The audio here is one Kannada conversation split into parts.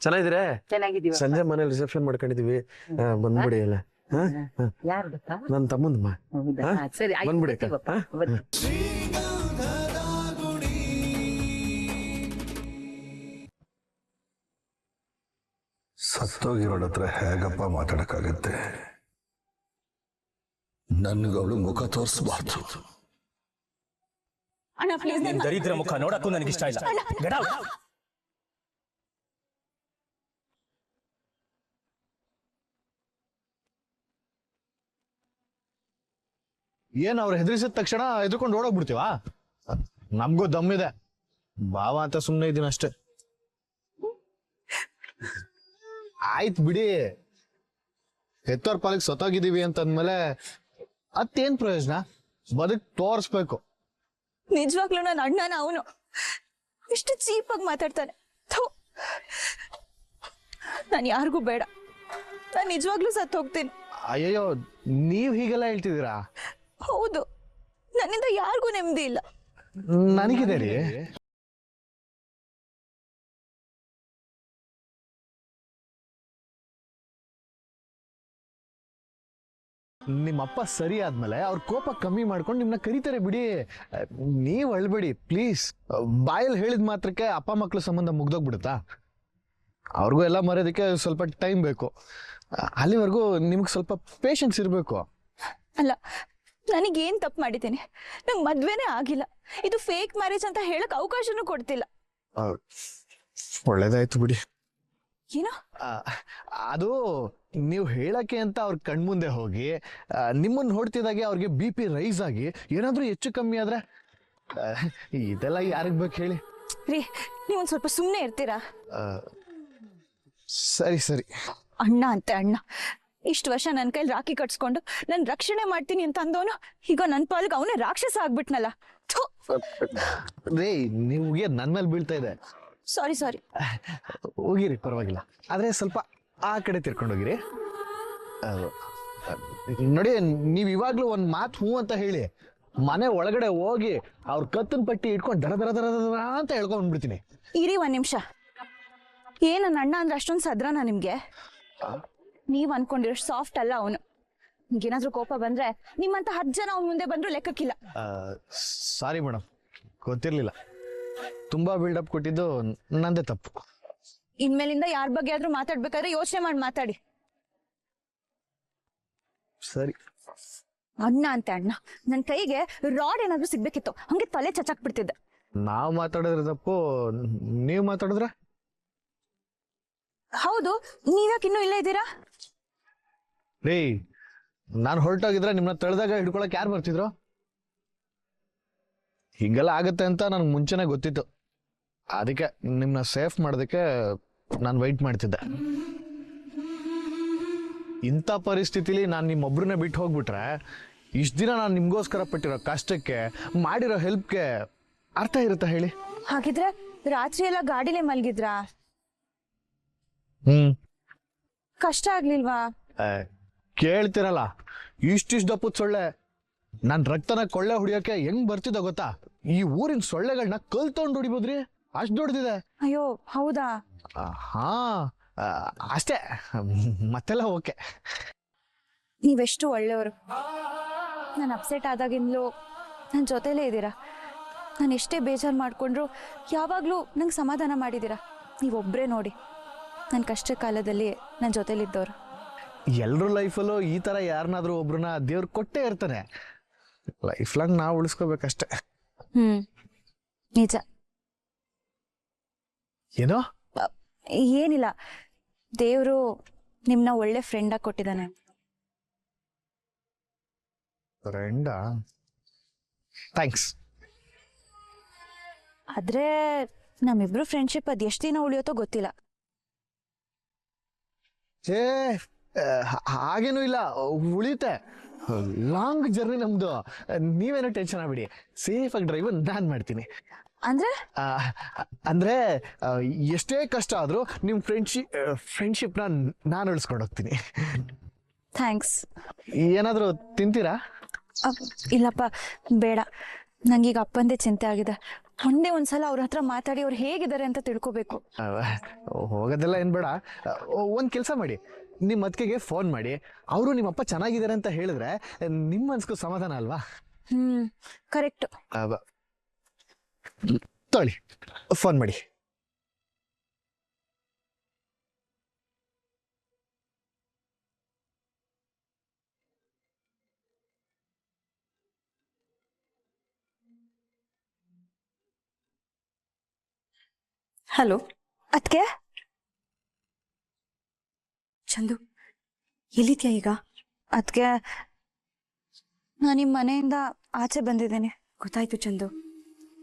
ಚೆನ್ನಾಗಿದ್ದೀರಾ? ಚೆನ್ನಾಗಿದ್ದೀವಿ. ಸಂಜೆ ಮನೇಲಿ ರಿಸೆಪ್ಷನ್ ಮಾಡ್ಕೊಂಡಿದೀವಿ, ಬಂದ್ಬಿಡಿ ಎಲ್ಲ. ಯಾರು ಗೊತ್ತಾ? ನನ್ನ ತಮ್ಮಂದಮ್ಮ. ಸರಿ ಬಂದ್ಬಿಡಿ ಅಕ್ಕ. ಸತ್ತೋಗಿರೋಳ ಹತ್ರ ಹೇಗಪ್ಪ ಮಾತಾಡಕ್ಕಾಗತ್ತೆ? ನನ್ಗವಳು ಮುಖ ತೋರಿಸಬಾರ್ದು. ದರಿದ್ರ ಮುಖ ನೋಡಕ್ಕೂ ನನಗಿಷ್ಟ ಇಲ್ಲ. ಏನ್ ಅವ್ರು ಹೆದರಿಸಿದ ತಕ್ಷಣ ಎದ್ಕೊಂಡು ಓಡೋಗ್ಬಿಡ್ತೀವಾ? ನಮ್ಗೂ ದಮ್ಮಿದೆ, ಬಾವ ಅಂತ ಸುಮ್ನೆ ಇದೀನಿ ಅಷ್ಟೇ. ಆಯ್ತು ಬಿಡಿ, ಹೆತ್ತೋರ್ ಪಾಲಿಗೆ ಸತ್ತೋಗಿದೀವಿ ಅಂತಂದ್ಮೇಲೆ ಅತ್ತೇನ್ ಪ್ರಯೋಜನ? ಬದುಕ್ ತೋರಿಸ್ಬೇಕು. ನಿಜವಾಗ್ಲೂ ನನ್ನ ಅಣ್ಣನ ಅವನು ಎಷ್ಟು ಚೀಪಾಗಿ ಮಾತಾಡ್ತಾನೆ. ನಾನು ಯಾರಿಗೂ ಬೇಡ, ನಾನು ನಿಜವಾಗ್ಲೂ ಸತ್ತು ಹೋಗ್ತೀನಿ. ಅಯ್ಯಯ್ಯೋ, ನೀವ್ ಹೀಗೆಲ್ಲ ಹೇಳ್ತಿದ್ದೀರಾ? ಹೌದು, ನನ್ನಿಂದ ಯಾರಿಗೂ ನೆಮ್ಮದಿ ಇಲ್ಲ. ನನಗಿದೆ ರೀ. ನಿಮ್ಮಪ್ಪ ಸರಿ ಆದ್ಮೇಲೆ ಅವ್ರ ಕೋಪ ಕಮ್ಮಿ ಮಾಡ್ಕೊಂಡು ನಿಮ್ನ ಕರೀತಾರೆ ಬಿಡಿ. ನೀವ್ ಅಳ್ಬೇಡಿ ಪ್ಲೀಸ್. ಬಾಯಲ್ಲಿ ಹೇಳಿದ ಮಾತ್ರಕ್ಕೆ ಅಪ್ಪ ಮಕ್ಳ ಸಂಬಂಧ ಮುಗ್ದೋಗ್ಬಿಡುತ್ತಾ? ಅವ್ರಿಗೂ ಎಲ್ಲ ಮರೆಯೋದಕ್ಕೆ ಸ್ವಲ್ಪ ಟೈಮ್ ಬೇಕು. ಅಲ್ಲಿವರೆಗೂ ನಿಮ್ಗೆ ಸ್ವಲ್ಪ ಪೇಷನ್ಸ್ ಇರಬೇಕು. ಅಲ್ಲ, ನನಗೇನ್ ತಪ್ಪು ಮಾಡಿದ್ದೀನಿ? ನಂಗೆ ಮದ್ವೆನೇ ಆಗಿಲ್ಲ. ಇದು ಫೇಕ್ ಮ್ಯಾರೇಜ್ ಅಂತ ಹೇಳಕ್ ಅವಕಾಶನೂ ಕೊಡ್ತಿಲ್ಲ. ಒಳ್ಳೇದಾಯ್ತು ಬಿಡಿ. ಏನೋ ಅದು ನೀವು ಹೇಳಕ್ಕೆ ಅಂತ ಅವ್ರ ಕಣ್ಮುಂದೆ ಹೋಗಿ ನಿಮ್ಮನ್ನ ನೋಡ್ತಿದ್ದಾಗೆ ಅವ್ರಿಗೆ BP ರೈಸ್ ಆಗಿ ಏನಾದ್ರೂ ಹೆಚ್ಚು ಕಮ್ಮಿ ಆದ್ರೆ ಇದೆಲ್ಲ ಯಾರಿಗ್ ಬೇಕು ಹೇಳಿ? ರೀ, ನೀವೊಂದ್ ಸ್ವಲ್ಪ ಸುಮ್ಮನೆ ಇರ್ತೀರಾ? ಸರಿ ಸರಿ. ಅಣ್ಣ ಅಂತೆ ಅಣ್ಣ, ಇಷ್ಟು ವರ್ಷ ನನ್ನ ಕೈಲಿ ರಾಖಿ ಕಟ್ಸ್ಕೊಂಡು ನನ್ ರಕ್ಷಣೆ ಮಾಡ್ತೀನಿ ಅಂತ ಅಂದವನು ಈಗ ನನ್ನ ಪಾಲ್ಗೆ ಅವನೇ ರಾಕ್ಷಸ ಆಗ್ಬಿಟ್ನಲ್ಲ. ರೇ, ನೀವ್ಗೆ ನನ್ ಮೇಲೆ ಬೀಳ್ತಾ ಇದೆ. ಸಾರಿ ಸಾರಿ. ಹೋಗಿರಿ, ಪರವಾಗಿಲ್ಲ. ಆದ್ರೆ ಸ್ವಲ್ಪ ಆ ಕಡೆ ತಿರ್ಕೊಂಡೋಗಿರಿ. ನೋಡಿ, ನೀವ್ ಇವಾಗ್ಲೂ ಒಂದ್ ಮಾತು ಹೂ ಅಂತ ಹೇಳಿ ಮನೆ ಒಳಗಡೆ ಹೋಗಿ ಅವ್ರ ಕತ್ತನ್ ಪಟ್ಟಿ ಇಟ್ಕೊಂಡು ದರ ದರ ದರ ದರ ಅಂತ ಹೇಳ್ಕೊಂಡ್ಬಿಡ್ತೀನಿ. ಇರಿ ಒಂದ್ ನಿಮಿಷ. ಏನ್ ನನ್ನ ಅಣ್ಣ ಅಂದ್ರೆ ಅಷ್ಟೊಂದು ಸದ್ರನಾ ನಿಮ್ಗೆ? ನೀವ್ ಅನ್ಕೊಂಡಿರೋ ಸಾಫ್ಟ್ ಅಲ್ಲ ಅವನು. ಏನಾದ್ರೂ ಕೋಪ ಬಂದ್ರೆ ನಿಮ್ಮಂತ 10 ಜನ ಅವ್ನ ಮುಂದೆ ಬಂದ್ರು ಲೆಕ್ಕಕ್ಕಿಲ್ಲ. ಸಾರಿ ಮೇಡಮ್, ಗೊತ್ತಿರ್ಲಿಲ್ಲ. ತುಂಬಾ ಬಿಲ್ಡಪ್ ಕೊಟ್ಟಿದ್ದು ನಂದೇ ತಪ್ಪು. ಇನ್ಮೇಲಿಂದ ಯಾರ ಬಗ್ಗೆ ಆದ್ರೂ ಮಾತಾಡ್ಬೇಕಾದ್ರೆ ಯೋಚನೆ ಮಾಡಿ ಮಾತಾಡಿ. ಸರಿ. ಅಣ್ಣ ಅಂತೆ ಅಣ್ಣ, ನನ್ ಕೈಗೆ ರಾಡ್ ಏನಾದ್ರೂ ಸಿಗ್ಬೇಕಿತ್ತು, ಹಂಗೆ ತಲೆ ಚಚಾಕ್ ಬಿಡ್ತಿದ್ದೆ. ನಾವ್ ಮಾತಾಡಿದ್ರೆ ತಪ್ಪು, ನೀವ್ ಮಾತಾಡಿದ್ರೆ? ಹೌದು, ನೀವ್ಯಾಕೆ ಇನ್ನೂ ಇಲ್ಲೇ ಇದ್ದೀರಾ? ರೀ, ನಾನು ಹೊರಟೋಗಿದ್ರೆ ನಿಮ್ನ ತಳ್ದಾಗ ಹಿಡ್ಕೊಳಕ್ ಯಾರು ಬರ್ತಿದ್ರು? ಹಿಂಗೆಲ್ಲ ಆಗತ್ತೆ ಅಂತ ನನ್ಗೆ ಮುಂಚೆನೆ ಗೊತ್ತಿತ್ತು. ಅದಕ್ಕೆ ನಿಮ್ನ ಸೇಫ್ ಮಾಡೋದಕ್ಕೆ ನಾನು ವೈಟ್ ಮಾಡ್ತಿದ್ದೆ. ಇಂಥ ಪರಿಸ್ಥಿತಿಲಿ ನಾನು ನಿಮ್ಮೊಬ್ರನ್ನೇ ಬಿಟ್ಟು ಹೋಗ್ಬಿಟ್ರೆ ಇಷ್ಟ ದಿನ ನಾನು ನಿಮ್ಗೋಸ್ಕರ ಪಟ್ಟಿರೋ ಕಷ್ಟಕ್ಕೆ ಮಾಡಿರೋ ಹೆಲ್ಪ್ಗೆ ಅರ್ಥ ಇರುತ್ತಾ ಹೇಳಿ? ಹಾಗಿದ್ರೆ ರಾತ್ರಿ ಎಲ್ಲ ಗಾಡಿಲೇ ಮಲ್ಗಿದ್ರಾ? ಕಷ್ಟ ಆಗ್ಲಿಲ್ವಾ? ಕೇಳ್ತಿರಲ್ಲ, ಇಷ್ಟಿಷ್ಟು ದಪ್ಪದ ಸೊಳ್ಳೆ ನನ್ ರಕ್ತನ ಕೊಳ್ಳೆ ಹೊಡಿಯೋಕೆ ಹೆಂಗ್ ಬರ್ತಿದ್ದ ಗೊತ್ತಾ? ಈ ಊರಿನ ಸೊಳ್ಳೆಗಳನ್ನ ಕಲ್ ತಗೊಂಡು ಹೊಡಿಬೋದ್ರಿ, ಅಷ್ಟ್ ದೊಡ್ಡದಿದೆ. ಅಯ್ಯೋ ಹೌದಾ? ಹಾ, ಅಷ್ಟೇ, ಮತ್ತೆಲ್ಲ ಓಕೆ. ನೀವೆಷ್ಟು ಒಳ್ಳೆಯವರು. ನಾನು ಅಪ್ಸೆಟ್ ಆದಾಗಿಂದಲೂ ನನ್ನ ಜೊತೆಲೇ ಇದ್ದೀರಾ. ನಾನು ಎಷ್ಟೇ ಬೇಜಾರು ಮಾಡ್ಕೊಂಡ್ರು ಯಾವಾಗಲೂ ನಂಗೆ ಸಮಾಧಾನ ಮಾಡಿದ್ದೀರಾ. ನೀವೊಬ್ಬರೇ ನೋಡಿ ನನ್ನ ಕಷ್ಟ ಕಾಲದಲ್ಲಿ ನನ್ನ ಜೊತೆಲಿದ್ದವ್ರು. ಎಲ್ರ ಲೈಫಲ್ಲೂ ಈ ತರ ಯಾರನ್ನಾದ್ರೂ ಒಬ್ರನ್ನ ದೇವ್ರು ಕೊಟ್ಟೇ ಇರ್ತಾನೆ. ಲೈಫ್ ಲಾಂಗ್ ನಾವು ಉಳಿಸ್ಕೋಬೇಕಷ್ಟೆ. ನಿಜ. ಏನೋ? ಏನಿಲ್ಲ, ದೇವ್ರು ನಿಮ್ನ ಒಳ್ಳೆ ಫ್ರೆಂಡಾಗಿ ಕೊಟ್ಟಿದ್ದಾನೆ. ಫ್ರೆಂಡಾ? ಥ್ಯಾಂಕ್ಸ್. ಆದ್ರೆ ನಮ್ಮಿಬ್ರು ಫ್ರೆಂಡ್ಶಿಪ್ ಅದ್ ಎಷ್ಟು ದಿನ ಉಳಿಯುತ್ತೋ ಗೊತ್ತಿಲ್ಲ. ಹಾಗೇನೂ ಇಲ್ಲ, ಉಳಿಯುತ್ತೆ. ಲಾಂಗ್ ಜರ್ನಿ ನಮ್ದು. ನೀವೇನೋ ಟೆನ್ಷನ್ ಆಗ್ಬಿಡಿ, ಸೇಫ್ ಆಗಿ ಡ್ರೈವ್ ನಾನ್ ಮಾಡ್ತೀನಿ. ಅಂದ್ರೆ ಎಷ್ಟೇ ಕಷ್ಟ ಆದ್ರೂ ನಿಮ್ ಫ್ರೆಂಡ್ಶಿಪ್ನ ನಾನು ಉಳಿಸ್ಕೊಂಡು ಹೋಗ್ತೀನಿ. ಥ್ಯಾಂಕ್ಸ್. ಏನಾದ್ರೂ ತಿಂತೀರಾ? ಇಲ್ಲಪ್ಪ, ಬೇಡ. ನಂಗೀಗ ಅಪ್ಪಂದೇ ಚಿಂತೆ ಆಗಿದೆ. ಒಂದೇ ಒಂದ್ಸಲ ಅವ್ರ ಹತ್ರ ಮಾತಾಡಿ ಅವ್ರು ಹೇಗಿದ್ದಾರೆ ಅಂತ ತಿಳ್ಕೊಬೇಕು. ಹೋಗೋದೆಲ್ಲ ಏನ್ ಬೇಡ. ಒಂದ್ ಕೆಲಸ ಮಾಡಿ, ನಿಮ್ಮ ಅತ್ತಿಗೆಗೆ ಫೋನ್ ಮಾಡಿ, ಅವರು ನಿಮ್ಮಪ್ಪ ಚೆನ್ನಾಗಿದ್ದಾರೆ ಅಂತ ಹೇಳಿದ್ರೆ ನಿಮ್ಮ ಮನ್ಸ್ಗೂ ಸಮಾಧಾನ ಅಲ್ವಾ? ಕರೆಕ್ಟ್. ತೊಳಿ, ಫೋನ್ ಮಾಡಿ. ಹಲೋ ಅದ್ಕೆ. ಚಂದು ಎಲ್ಲಿದ್ಯಾ ಈಗ? ಅದ್ಕೆ ನಾನು ನಿಮ್ಮ ಮನೆಯಿಂದ ಆಚೆ ಬಂದಿದ್ದೇನೆ. ಗೊತ್ತಾಯ್ತು ಚಂದು,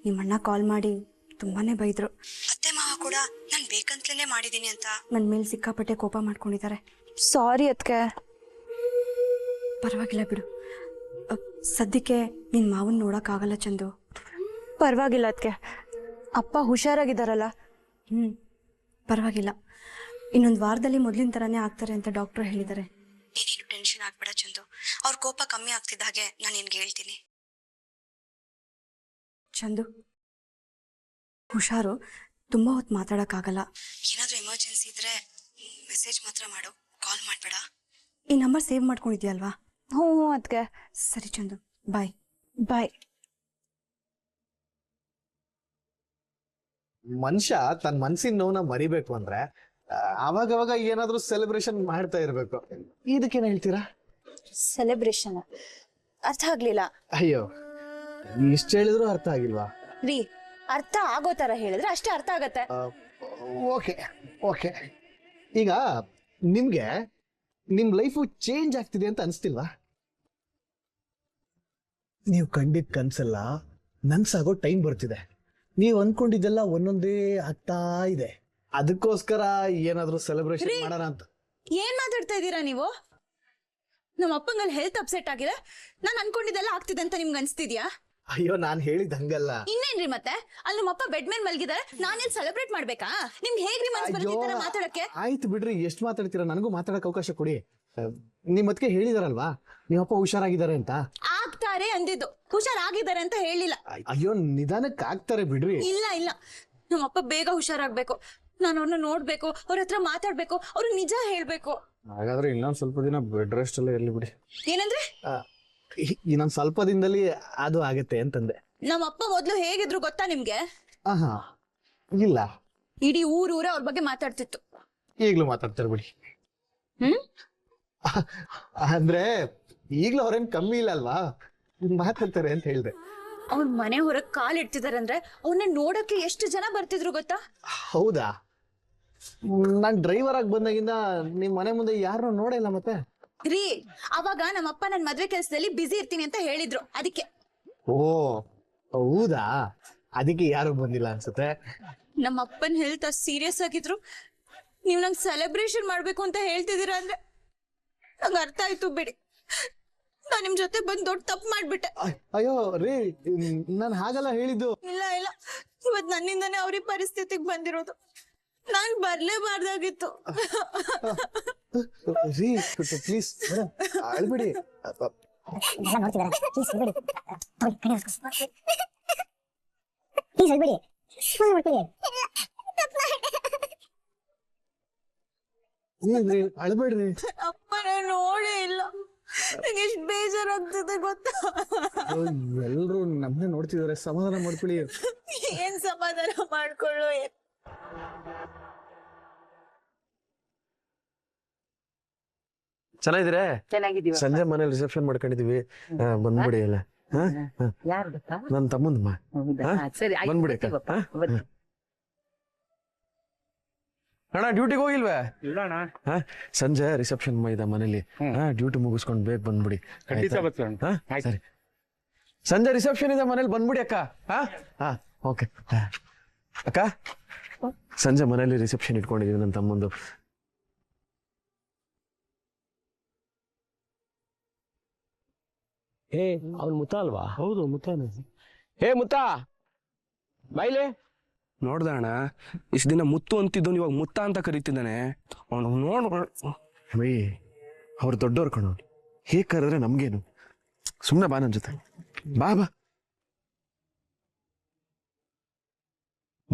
ನಿಮ್ಮಣ್ಣ ಕಾಲ್ ಮಾಡಿ ತುಂಬಾನೇ ಬೈದ್ರು. ಅತ್ತೆ ಮಾವ ಕೂಡ ನಾನು ಬೇಕಂತಲೇ ಮಾಡಿದ್ದೀನಿ ಅಂತ ನನ್ನ ಮೇಲೆ ಸಿಕ್ಕಾಪಟ್ಟೆ ಕೋಪ ಮಾಡ್ಕೊಂಡಿದ್ದಾರೆ. ಸಾರಿ ಅದ್ಕೆ. ಪರವಾಗಿಲ್ಲ ಬಿಡು, ಸದ್ಯಕ್ಕೆ ನಿನ್ನ ಮಾವನ್ ನೋಡೋಕ್ಕಾಗಲ್ಲ ಚಂದು. ಪರವಾಗಿಲ್ಲ ಅದ್ಕೆ, ಅಪ್ಪ ಹುಷಾರಾಗಿದ್ದಾರಲ್ಲ? ಪರವಾಗಿಲ್ಲ, ಇನ್ನೊಂದು ವಾರದಲ್ಲಿ ಮೊದಲಿನ ಥರನೇ ಆಗ್ತಾರೆ ಅಂತ ಡಾಕ್ಟರ್ ಹೇಳಿದ್ದಾರೆ. ನೀನೇನು ಟೆನ್ಷನ್ ಆಗ್ಬೇಡ ಚಂದು, ಅವ್ರ ಕೋಪ ಕಮ್ಮಿ ಆಗ್ತಿದ್ದ ಹಾಗೆ ನಾನು ನಿನ್ಗೆ ಹೇಳ್ತೀನಿ. ಚಂದು ಹುಷಾರು, ತುಂಬಾ ಹೊತ್ತು ಮಾತಾಡೋಕ್ಕಾಗಲ್ಲ. ಏನಾದರೂ ಎಮರ್ಜೆನ್ಸಿ ಇದ್ರೆ ಮೆಸೇಜ್ ಮಾತ್ರ ಮಾಡು, ಕಾಲ್ ಮಾಡಬೇಡ. ಈ ನಂಬರ್ ಸೇವ್ ಮಾಡ್ಕೊಂಡಿದ್ಯಲ್ವಾ? ಹ್ಞೂ ಅದ್ಕೆ. ಸರಿ ಚಂದು, ಬಾಯ್. ಬಾಯ್. ಮನುಷ್ಯ ತನ್ನ ಮನ್ಸಿನ ನೋವನ್ನ ಮರಿಬೇಕು ಅಂದ್ರೆ ಅವಾಗವಾಗ ಏನಾದ್ರೂ ಸೆಲೆಬ್ರೇಷನ್ ಮಾಡ್ತಾ ಇರ್ಬೇಕು. ಇದಕ್ಕೇನ ಹೇಳ್ತೀರಾ? ಸೆಲೆಬ್ರೇಷನ್ ಅರ್ಥ ಆಗ್ಲಿಲ್ಲ. ಅಯ್ಯೋ, ಇಷ್ಟ ಹೇಳಿದ್ರು ಅರ್ಥ ಆಗಿಲ್ವಾ? ರೀ, ಅರ್ಥ ಆಗೋ ತರ ಹೇಳಿದ್ರೆ ಅಷ್ಟೇ ಅರ್ಥ ಆಗತ್ತೆ. ಓಕೆ ಓಕೆ, ಈಗ ನಿಮ್ಗೆ ನಿಮ್ ಲೈಫು ಚೇಂಜ್ ಆಗ್ತಿದೆ ಅಂತ ಅನ್ಸ್ತಿಲ್ವಾ? ನೀವು ಕಂಡಿದ್ ಕನ್ಸಲ್ಲ ನನ್ಸಾಗೋ ಟೈಮ್ ಬರ್ತಿದೆ. ನೀವು ಅನ್ಕೊಂಡಿದ್ದೆಲ್ಲ ಒಂದೊಂದೇ ಆಗ್ತಾ ಇದೆ. ಅದಕ್ಕೋಸ್ಕರ ಏನಾದ್ರೂ ಸೆಲೆಬ್ರೇಷನ್ ಮಾಡೋಣ ಅಂತ. ಏನ್ ಮಾತಾಡ್ತಾ ಇದ್ದೀರಾ ನೀವು? ನಮ್ಮ ಅಪ್ಪಂಗಲ್ಲಿ ಹೆಲ್ತ್ ಅಪ್ಸೆಟ್ ಆಗಿದೆ, ನಾನು ಅನ್ಕೊಂಡಿದ್ದೆಲ್ಲ ಆಗ್ತಿದೆ ಅಂತ ನಿಮ್ಗೆ ಅನ್ಸ್ತಿದ್ಯಾ? ಅಯ್ಯೋ, ನಾನ್ ಹೇಳಿದ್ ಹಂಗಲ್ಲ. ಇನ್ನೇನ್ರಿ ಮತ್ತೆ? ಅಲ್ಲಿ ನಮ್ಮ ಅಪ್ಪ ಬೆಡ್ ಮೇಲೆ ಮಲಗಿದ್ದಾರೆ, ನಾನೇನ್ ಸೆಲೆಬ್ರೇಟ್ ಮಾಡ್ಬೇಕಾ? ನಿಮ್ಗೆ ಹೇಗ್ರಿ ಮನ್ಸ್ ಬರ್ತಿದ್ದೀರಾ ಮಾತಾಡಕ್ಕೆ? ಆಯ್ತು ಬಿಡ್ರಿ, ಎಷ್ಟು ಮಾತಾಡ್ತೀರಾ? ನನಗೂ ಮಾತಾಡಕ್ ಅವಕಾಶ ಕೊಡಿ. ನಿಮ್ ಅದಕ್ಕೆ ಹೇಳಿದಾರಲ್ವಾ ನಿಮ್ಮಪ್ಪ ಹುಷಾರಾಗಿದ್ದಾರೆ ಅಂತ. ಆಗ್ತಾರೆ ಅಂದಿದ್ದು, ಹುಷಾರಾಗಿದ್ದಾರೆ ಅಂತ ಹೇಳಿಲ್ಲ. ಅಯ್ಯೋ, ನಿಧಾನಕ್ಕೆ ಆಗ್ತಾರೆ ಬಿಡ್ರಿ. ಇಲ್ಲ ಇಲ್ಲ, ನಮ್ಮಪ್ಪ ಬೇಗ ಹುಷಾರಾಗ್ಬೇಕು, ನಾನು ಅವ್ರನ್ನ ನೋಡ್ಬೇಕು, ಅವ್ರ ಹತ್ರ ಮಾತಾಡ್ಬೇಕು, ಅವ್ರಿಗೆ ನಿಜ ಹೇಳ್ಬೇಕು. ಹಾಗಾದ್ರೆ ಇನ್ನೊಂದ್ ಸ್ವಲ್ಪ ದಿನ ಬೆಡ್ ರೆಸ್ಟ್ ಅಲ್ಲೇ ಇರ್ಲಿ ಬಿಡಿ. ಏನಂದ್ರೆ? ಇನ್ನೊಂದ್ ಸ್ವಲ್ಪ ದಿನದಲ್ಲಿ ಅದು ಆಗತ್ತೆ ಅಂತಂದೆ. ನಮ್ಮಪ್ಪ ಮೊದ್ಲು ಹೇಗಿದ್ರು ಗೊತ್ತಾ ನಿಮ್ಗೆ? ಆಹಾ, ಇಲ್ಲ, ಇಡೀ ಊರೂರ ಅವ್ರ ಬಗ್ಗೆ ಮಾತಾಡ್ತಿತ್ತು. ಈಗ್ಲೂ ಮಾತಾಡ್ತಾರೆ ಬಿಡಿ. ಅಂದ್ರೆ ಈಗ್ಲೂ ಅವ್ರೇನ್ ಕಮ್ಮಿ ಇಲ್ಲ ಅಲ್ವಾ, ಮಾತಾಡ್ತಾರೆ ಅಂತ ಹೇಳ್ದೆ. ಅವ್ರ ಮನೆ ಹೊರಗ್ ಕಾಲ್ ಇಡ್ತಿದಾರೆ ಅಂದ್ರೆ ಅವ್ರನ್ನ ನೋಡಕ್ಕೆ ಎಷ್ಟು ಜನ ಬರ್ತಿದ್ರು ಗೊತ್ತಾ? ಹೌದಾ? ನಾನ್ ಡ್ರೈವರ್ ಆಗಿ ಬಂದಾಗಿಂದ ನಿಮ್ ಮನೆ ಮುಂದೆ ಯಾರನ್ನೂ ನೋಡೇ ಇಲ್ಲ. ಮತ್ತೆ ರೀ, ಅವಾಗ ನಮ್ಮಪ್ಪ ನನ್ ಮದ್ವೆ ಕೆಲ್ಸದಲ್ಲಿ ಬಿಸಿ ಇರ್ತೀನಿ ಅಂತ ಹೇಳಿದ್ರು, ಅದಕ್ಕೆ. ಓ ಹೌದಾ? ಅದಕ್ಕೆ ಯಾರು ಬಂದಿಲ್ಲ ಅನ್ಸುತ್ತೆ. ನಮ್ಮ ಅಪ್ಪನ್ ಹೆಲ್ತ್ ಅಷ್ಟ್ ಸೀರಿಯಸ್ ಆಗಿದ್ರು, ನೀವ್ ನಂಗೆ ಸೆಲೆಬ್ರೇಷನ್ ಮಾಡ್ಬೇಕು ಅಂತ ಹೇಳ್ತಿದ್ದೀರಾ ಅಂದ್ರೆ ನಂಗೆ ಅರ್ಥ ಆಯ್ತು ಬಿಡಿ. ನಾನ್ ನಿಮ್ ಜೊತೆ ಬಂದ್ ದೊಡ್ಡ ತಪ್ಪು ಮಾಡ್ಬಿಟ್ಟೆ. ಅಯ್ಯೋ ರೀ, ನಾನ್ ಹಾಗೆಲ್ಲ ಹೇಳಿದ್ದು ಇಲ್ಲ ಇಲ್ಲ, ಇವತ್ ನನ್ನಿಂದಾನೇ ಅವ್ರಿಗೆ ಪರಿಸ್ಥಿತಿಗೆ ಬಂದಿರೋದು. ನಾನ್ ಬರ್ಲೇಬಾರ್ದಾಗಿತ್ತು. ರೀ, ಪ್ಲೀಸ್ ಅಳ್ಬಿಡಿ. ಅಳ್ಬೇಡ್ರಿ. ಅಪ್ಪನ ನೋಡೇ ಇಲ್ಲ, ನಂಗೆ ಎಷ್ಟು ಬೇಜಾರಾಗ್ತದೆ ಗೊತ್ತಾ? ಎಲ್ರು ನಮ್ನೆ ನೋಡ್ತಿದಾರೆ, ಸಮಾಧಾನ ಮಾಡ್ಕೊಳ್ಳಿ. ಏನ್ ಸಮಾಧಾನ ಮಾಡ್ಕೊಳ್ಳು? ಚೆನ್ನಾಗಿದ್ದೀರಾ? ಚೆನ್ನಾಗಿದೀವ. ಸಂಜೆ ಮನೇಲಿ ರಿಸೆಪ್ಷನ್ ಮಾಡ್ಕೊಂಡಿದೀವಿ, ಬಂದ್ಬಿಡಿ ಎಲ್ಲ. ಯಾರು ಗೊತ್ತಾ? ನನ್ ತಮ್ಮಂದಮ್ಮ. ಹೌದಾ? ಸರಿ, ಆಯ್ತು, ಬಂದ್ಬಿಡಿ ಅಕ್ಕ. ಬರ್ತೀವಪ್ಪ, ಬರ್ತೀವಿ. ಅಣ್ಣ ಡ್ಯೂಟಿಗೆ ಹೋಗಿಲ್ವೇ? ಇಲ್ಲ ಅಣ್ಣ, ಸಂಜೆ ರಿಸೆಪ್ಷನ್ ಇದೆ ಮನೇಲಿ. ಡ್ಯೂಟಿ ಮುಗಿಸ್ಕೊಂಡು ಬೇಗ ಬಂದ್ಬಿಡಿ. ಖಂಡಿತ ಬರ್ತೀವಿ ಅಣ್ಣ. ಆಯ್ತು. ಸರಿ, ಸಂಜೆ ರಿಸೆಪ್ಷನ್ ಇದೆ ಮನೇಲಿ, ಬಂದ್ಬಿಡಿ ಅಕ್ಕ. ಓಕೆ ಅಕ್ಕ, ಸಂಜೆ ಮನೇಲಿ ರಿಸೆಪ್ಷನ್ ಇಟ್ಕೊಂಡಿದೀವಿ ನನ್ನ ತಮ್ಮಂದು. ಏ, ಅವ್ನು ಮುತ್ತ ಅಲ್ವಾ? ಹೌದು, ಮುತ್ತಾನೆ. ಹೇ ಮುತ್ತ, ಬೈಲೆ. ನೋಡ್ದ ಅಣ್ಣ, ಇಷ್ಟು ದಿನ ಮುತ್ತು ಅಂತಿದ್ದು ಇವಾಗ ಮುತ್ತ ಅಂತ ಕರೀತಿದ್ದಾನೆ. ಅವನು ನೋಡ್ ಅವ್ರು ದೊಡ್ಡವ್ರು ಕಣೋ, ಹೇಗೆ ಕರೆದ್ರೆ ನಮ್ಗೇನು? ಸುಮ್ಮನೆ ಬಾ ನನ್ನ ಜೊತೆ, ಬಾ ಬಾ.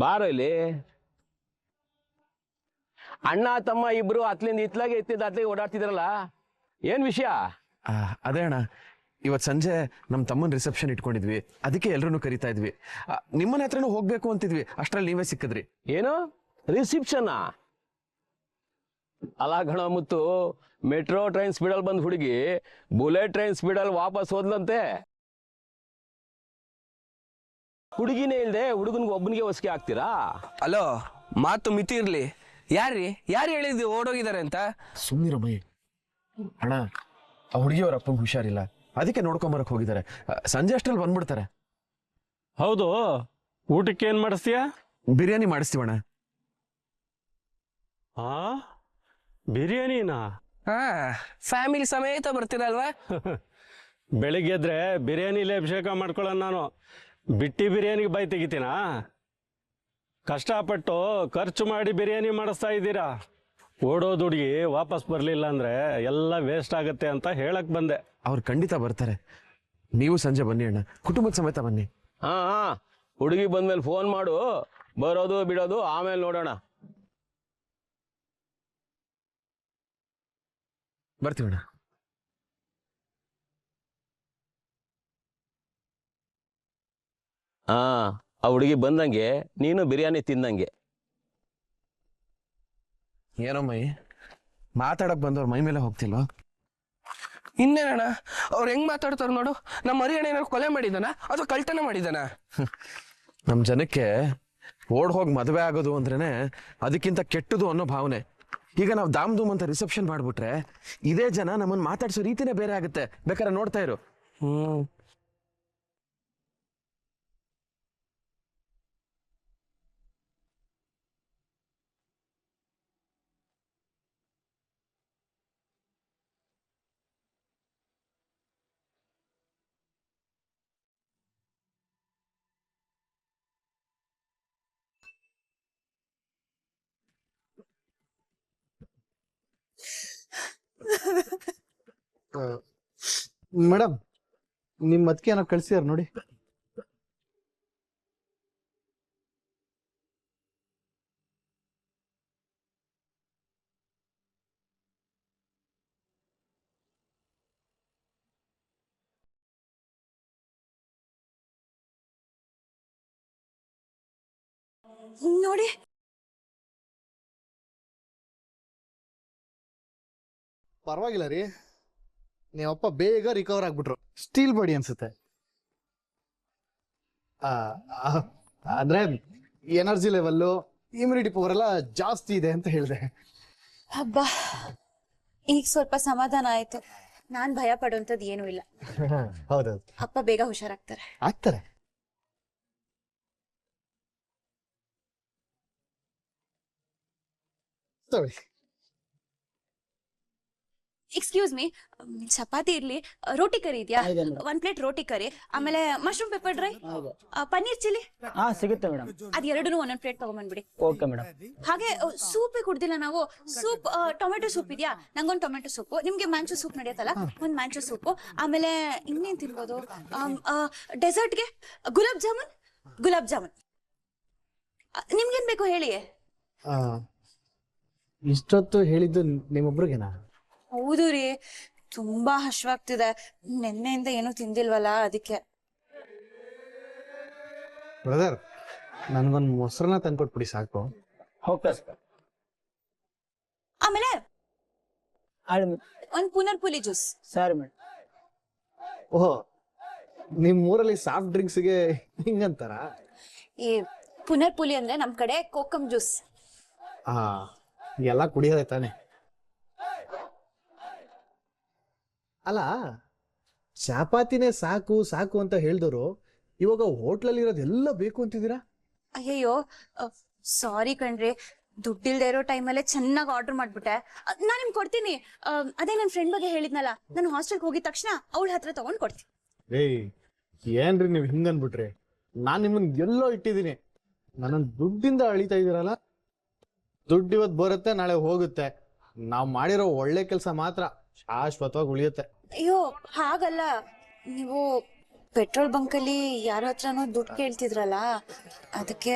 ಬಾರೋ ಇಲ್ಲಿ. ಅಣ್ಣ ತಮ್ಮ ಇಬ್ರು ಅತ್ಲಿಂದ ಇತ್ಲಾಗೆ ಅತ್ಲಿಗೆ ಓಡಾಡ್ತಿದ್ರಲ್ಲ, ಏನ್ ವಿಷಯ? ಅದೇ ಅಣ್ಣ, ಇವತ್ತು ಸಂಜೆ ನಮ್ಮ ತಮ್ಮನ ರಿಸೆಪ್ಷನ್ ಇಟ್ಕೊಂಡಿದ್ವಿ, ಅದಕ್ಕೆ ಎಲ್ರೂ ಕರಿತಾ ಇದ್ವಿ. ನಿಮ್ಮನೆ ಹತ್ರನೂ ಹೋಗ್ಬೇಕು ಅಂತಿದ್ವಿ, ಅಷ್ಟ್ರಲ್ಲಿ ನೀವೇ ಸಿಕ್ಕಿದ್ರಿ. ಏನು ರಿಸೆಪ್ಷನ್? ಅಲ್ಲ ಗಣ ಮುತ್ತು, ಮೆಟ್ರೋ ಟ್ರೈನ್ ಸ್ಪೀಡಲ್ಲಿ ಬಂದ್ ಹುಡುಗಿ ಬುಲೆಟ್ ಟ್ರೈನ್ ಸ್ಪೀಡಲ್ಲಿ ವಾಪಸ್ ಹೋದ್ಲಂತೆ. ಹುಡುಗಿನೇ ಇಲ್ದೆ ಹುಡುಗನ್ಗೆ ಒಬ್ಬನಿಗೆ ಹೊಸಿಗೆ ಆಗ್ತೀರಾ? ಅಲೋ, ಮಾತು ಮಿತಿ ಇರ್ಲಿ. ಯಾರು ಹೇಳಿದ್ವಿ ಓಡೋಗಿದ್ದಾರೆ ಅಂತ? ಸುಮ್ಮನಿರಮ್ಮಯ್ಯ. ಅಣ್ಣ, ಆ ಹುಡುಗಿಯವ್ರ ಅಪ್ಪಂಗೆ ಹುಷಾರಿಲ್ಲ, ಅದಕ್ಕೆ ನೋಡ್ಕೊಂಬರಕ್ ಹೋಗಿದ್ದಾರೆ. ಸಂಜೆ ಅಷ್ಟ್ರಲ್ಲಿ ಬಂದ್ಬಿಡ್ತಾರೆ. ಹೌದು, ಊಟಕ್ಕೆ ಏನ್ ಮಾಡಿಸ್ತೀಯಾ? ಬಿರಿಯಾನಿ ಮಾಡಿಸ್ತೀವಣ್ಣ. ಹಾ, ಬಿರಿಯಾನಿನಾ? ಹಾ, ಫ್ಯಾಮಿಲಿ ಸಮೇತ ಬರ್ತೀರಲ್ವಾ? ಬೆಳಿಗ್ಗೆ ಎದ್ರೆ ಬಿರಿಯಾನಿಲೇ ಅಭಿಷೇಕ ಮಾಡ್ಕೊಳ್ಳೋಣ ನಾನು. ಬಿಟ್ಟಿ ಬಿರಿಯಾನಿಗೆ ಬೈ ತೆಗಿತೀನಾ? ಕಷ್ಟಪಟ್ಟು ಖರ್ಚು ಮಾಡಿ ಬಿರಿಯಾನಿ ಮಾಡಿಸ್ತಾ ಇದ್ದೀರಾ. ಓಡೋದು ಹುಡುಗಿ ವಾಪಸ್ ಬರಲಿಲ್ಲ ಅಂದ್ರೆ ಎಲ್ಲ ವೇಸ್ಟ್ ಆಗುತ್ತೆ ಅಂತ ಹೇಳಕ್ ಬಂದೆ. ಅವ್ರು ಖಂಡಿತ ಬರ್ತಾರೆ, ನೀವು ಸಂಜೆ ಬನ್ನಿ ಅಣ್ಣ, ಕುಟುಂಬದ ಸಮೇತ ಬನ್ನಿ. ಹಾ, ಹುಡುಗಿ ಬಂದ್ಮೇಲೆ ಫೋನ್ ಮಾಡು, ಬರೋದು ಬಿಡೋದು ಆಮೇಲೆ ನೋಡೋಣ. ಬರ್ತೀವಣ್ಣ. ಹಾ, ಆ ಹುಡುಗಿ ಬಂದಂಗೆ ನೀನು ಬಿರಿಯಾನಿ ತಿಂದಂಗೆ. ಏನೋ ಮೈ ಮಾತಾಡಕ್ ಬಂದವ್ರ ಮೈ ಮೇಲೆ ಹೋಗ್ತಿಲ್ವಾ? ಇನ್ನೇನಣ್ಣ, ಅವ್ರು ಹೆಂಗ್ ಮಾತಾಡ್ತಾರ ನೋಡು. ನಮ್ಮ ಹರಿಯಣ್ಣ ಏನಾರು ಕೊಲೆ ಮಾಡಿದಾನ ಅಥವಾ ಕಳ್ತನ ಮಾಡಿದಾನ? ನಮ್ಮ ಜನಕ್ಕೆ ಓಡ್ ಹೋಗಿ ಮದುವೆ ಆಗೋದು ಅಂದ್ರೇನೆ ಅದಕ್ಕಿಂತ ಕೆಟ್ಟದು ಅನ್ನೋ ಭಾವನೆ. ಈಗ ನಾವು ದಾಮ್ ಧೂಮ್ ಅಂತ ರಿಸೆಪ್ಷನ್ ಮಾಡ್ಬಿಟ್ರೆ ಇದೇ ಜನ ನಮ್ಮನ್ನ ಮಾತಾಡ್ಸೋ ರೀತಿನೇ ಬೇರೆ ಆಗುತ್ತೆ. ಬೇಕಾದ್ರೆ ನೋಡ್ತಾ ಇರು. ಮೇಡಮ್, ನಿಮ್ಮ ಅದಕ್ಕೆ ಏನೋ ಕಳ್ಸಿದಾರ ನೋಡಿ. ನೋಡಿ, ಪರವಾಗಿಲ್ಲ ರೀ, ನೀವಪ್ಪ ಬೇಗ ರಿಕವರ್ ಆಗ್ಬಿಟ್ರು. ಸ್ಟೀಲ್ ಬಾಡಿ ಅನ್ಸುತ್ತೆ. ಅಂದ್ರೆ ಎನರ್ಜಿ ಲೆವೆಲ್ಲು, ಇಮ್ಯುನಿಟಿ ಪವರ್ ಎಲ್ಲ ಜಾಸ್ತಿ ಇದೆ ಅಂತ ಹೇಳಿದೆ. ಹಬ್ಬ, ಈಗ ಸ್ವಲ್ಪ ಸಮಾಧಾನ ಆಯ್ತು. ನಾನ್ ಭಯ ಪಡುವಂಥದ್ದು ಏನೂ ಇಲ್ಲ. ಹೌದೌದು, ಅಪ್ಪ ಬೇಗ ಹುಷಾರಾಗ್ತಾರೆ. ಆಗ್ತಾರೆ. ತಗೊಳ್ಳಿ. ಎಕ್ಸ್ಕ್ಯೂಸ್ ಮೀ, ಚಪಾತಿ ಇರ್ಲಿ, ರೋಟಿ ಕರಿ ಇದೆಯಾ? 1 ಪ್ಲೇಟ್ ರೋಟಿ ಕರಿ, ಆಮೇಲೆ mushroom pepper dry, paneer chilli. ಹಾ, ಸಿಗುತ್ತೆ ಮೇಡಮ್. ಅದ್ ಎರಡನ್ನೂ 1 ಪ್ಲೇಟ್ ತಗೊಂಡ್ಬಂದ್ಬಿಡಿ. Okay madam. ಹಾಗೆ ಸೂಪೇ ಕುಡ್ದಿಲ್ಲ ನಾವು. ಸೂಪ್, ಟೊಮೆಟೊ ಸೂಪ್ ಇದೆಯಾ? ನಂಗೊಂದು ಟೊಮೆಟೊ ಸೂಪು. ನಿಮ್ಗೆ ಮ್ಯಾಂಚೋ ಸೂಪ್ ನಡೆಯತ್ತಲ್ಲ, ಒಂದು ಮ್ಯಾಂಚೋ ಸೂಪು. ಆಮೇಲೆ ಇನ್ನೇನ್ ತಿನ್ಬೋದು? ಡೆಸರ್ಟ್ಗೆ ಗುಲಾಬ್ ಜಾಮೂನ್. ನಿಮ್ಗೇನ್ ಬೇಕು ಹೇಳಿ. ಇಷ್ಟೊತ್ತು ಹೇಳಿದ್ದು ನಿಮ್ಮೊಬ್ರಿಗೆನಾ? ಹೌದು ರೀ, ತುಂಬಾ ಹಶ್ವಾಗ್ತಿದೆ. ನಿನ್ನೆಯಿಂದ ಏನೂ ತಿಂದಿಲ್ವಲ್ಲ, ಅದಕ್ಕೆ. ಬ್ರದರ್, ನನ್ಗೊಂದು ಮೊಸರನ್ನ ತಂದ್ಕೊಟ್ಬಿಡಿ ಸಾಕು. Okay sir. ಆಮೇಲೆ ಒಂದು ಪುನರ್ಪುಲಿ ಜ್ಯೂಸ್. ಸರಿ ಮೇಡಮ್. ಓಹೋ, ನಿಮ್ ಊರಲ್ಲಿ ಸಾಫ್ಟ್ ಡ್ರಿಂಕ್ಸ್ಗೆ ಹಿಂಗಂತಾರ? ಈ ಪುನರ್ಪುಲಿ ಅಂದ್ರೆ ನಮ್ ಕಡೆ ಕೋಕಮ್ ಜ್ಯೂಸ್. ಎಲ್ಲ ಕುಡಿಯೋದೆ ತಾನೆ. ಅಲ್ಲ, ಚಪಾತಿನೇ ಸಾಕು ಸಾಕು ಅಂತ ಹೇಳ್ದವರು ಇವಾಗ ಹೋಟ್ಲಲ್ಲಿ ಇರೋದೆಲ್ಲ ಬೇಕು ಅಂತಿದ್ದೀರಾ? ಅಯ್ಯಯ್ಯೋ, ಸಾರಿ ಕಣ್ರಿ, ದುಡ್ಡಿಲ್ದೇ ಇರೋ ಟೈಮಲ್ಲೇ ಚೆನ್ನಾಗಿ ಆರ್ಡರ್ ಮಾಡ್ಬಿಟ್ಟೆ. ನಾನು ನಿಮ್ಗೆ ಕೊಡ್ತೀನಿ. ಅದೇ ನನ್ನ ಫ್ರೆಂಡ್ ಬಗ್ಗೆ ಹೇಳಿದ್ನಲ್ಲ, ನಾನು ಹಾಸ್ಟೆಲ್ಗೆ ಹೋಗಿದ ತಕ್ಷಣ ಅವಳ ಹತ್ರ ತಗೊಂಡ್ ಕೊಡ್ತೀನಿ. ಏಯ್, ಏನ್ರಿ ನೀವು ಹಿಂಗನ್ಬಿಟ್ರಿ? ನಾನು ನಿಮ್ಮನ್ನ ಎಲ್ಲೋ ಇಟ್ಟಿದ್ದೀನಿ, ನನ್ನ ದುಡ್ಡಿಂದ ಅಳಿತಾ ಇದ್ದೀರಲ್ಲ. ದುಡ್ಡು ಇವತ್ತು ಬರುತ್ತೆ, ನಾಳೆ ಹೋಗುತ್ತೆ. ನಾವು ಮಾಡಿರೋ ಒಳ್ಳೆ ಕೆಲಸ ಮಾತ್ರ ಶಾಶ್ವತವಾಗಿ ಉಳಿಯುತ್ತೆ. ಅಯ್ಯೋ, ಹಾಗಲ್ಲ. ನೀವು ಪೆಟ್ರೋಲ್ ಬಂಕಲ್ಲಿ ಯಾರ ಹತ್ರನೋ ದುಡ್ಡು ಕೇಳ್ತಿದ್ರಲ್ಲ, ಅದಕ್ಕೆ